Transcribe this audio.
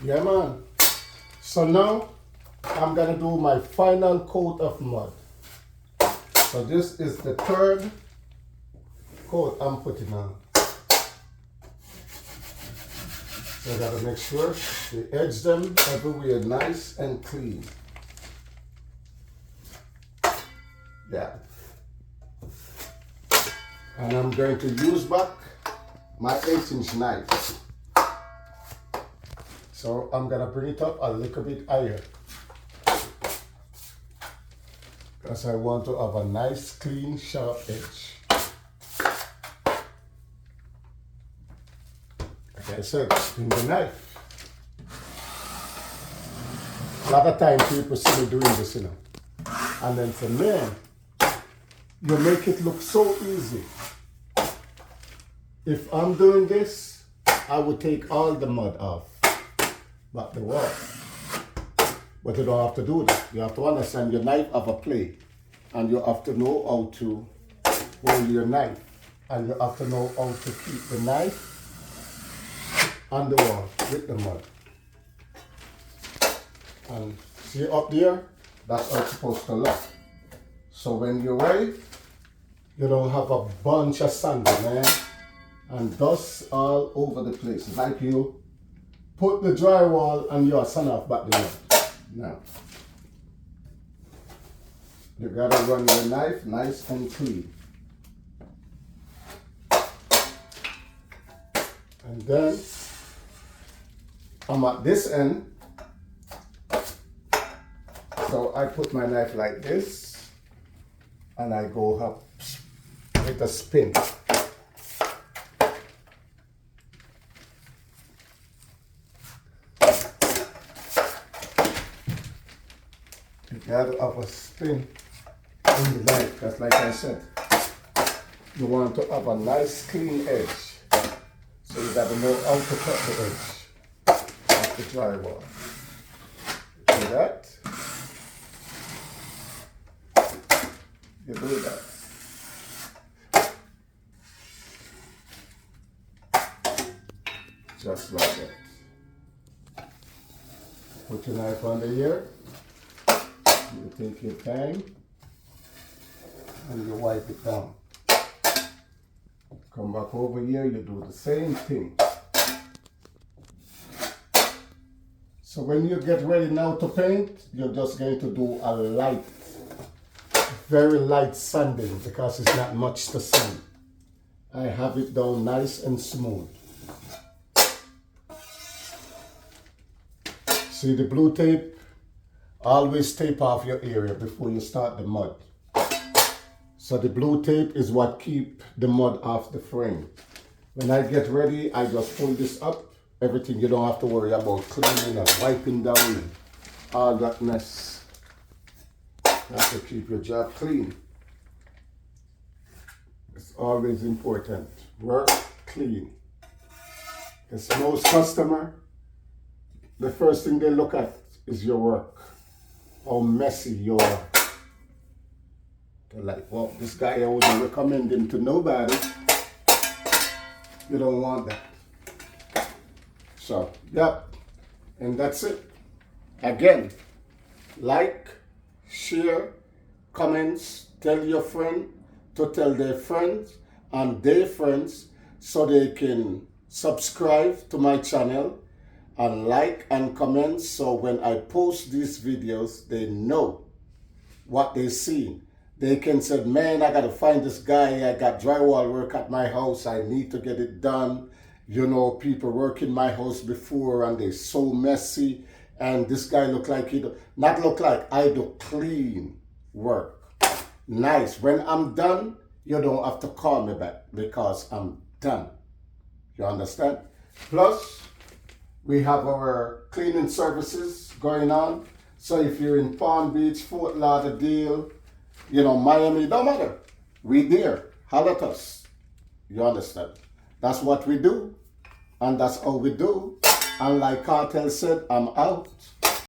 Yeah, man. So now I'm gonna do my final coat of mud. So this is the third coat I'm putting on. So I gotta make sure we edge them everywhere nice and clean. Yeah. And I'm going to use back my 8-inch knife. So I'm gonna bring it up a little bit higher, because I want to have a nice, clean, sharp edge. Like I said, in the knife. A lot of times people see me doing this, you know. And then say, man, you make it look so easy. If I'm doing this, I would take all the mud off, but the wall. But you don't have to do that. You have to understand your knife have a play, and you have to know how to hold your knife, and you have to know how to keep the knife on the wall with the mud. And see up there, that's how it's supposed to look. So when you write, you don't have a bunch of sand, man, and dust all over the place. It's like you put the drywall and you sand off back the mud. Now, you gotta run your knife nice and clean. And then, I'm at this end, so I put my knife like this, and I go up with a spin. You gotta have a spin in the knife, because like I said, you want to have a nice clean edge. So you gotta know how to cut the edge of the drywall. You do that. You do that. Just like that. Put your knife under here. You take your time and you wipe it down. Come back over here, you do the same thing. So when you get ready now to paint, you're just going to do a light, very light sanding, because it's not much to sand. I have it down nice and smooth. See the blue tape? Always tape off your area before you start the mud. So the blue tape is what keep the mud off the frame. When I get ready, I just pull this up. Everything, you don't have to worry about cleaning and wiping down and all that mess. You have to keep your job clean. It's always important. Work clean. Because most customer, the first thing they look at is your work. How messy you are. They're like, well, this guy I wouldn't recommend him to nobody. You don't want that. So, yep. And that's it. Again, like, share, comments, tell your friend to tell their friends and their friends, so they can subscribe to my channel and like and comment, so when I post these videos, they know what they see. They can say, man, I gotta find this guy, I got drywall work at my house, I need to get it done. You know, people work in my house before and they're so messy, and this guy look like he do, not look like, I do clean work. Nice. When I'm done, you don't have to call me back, because I'm done. You understand? Plus, we have our cleaning services going on. So if you're in Palm Beach, Fort Lauderdale, you know, Miami, don't matter. We there. Holler at us. You understand? That's what we do. And that's all we do. And like Cartel said, I'm out.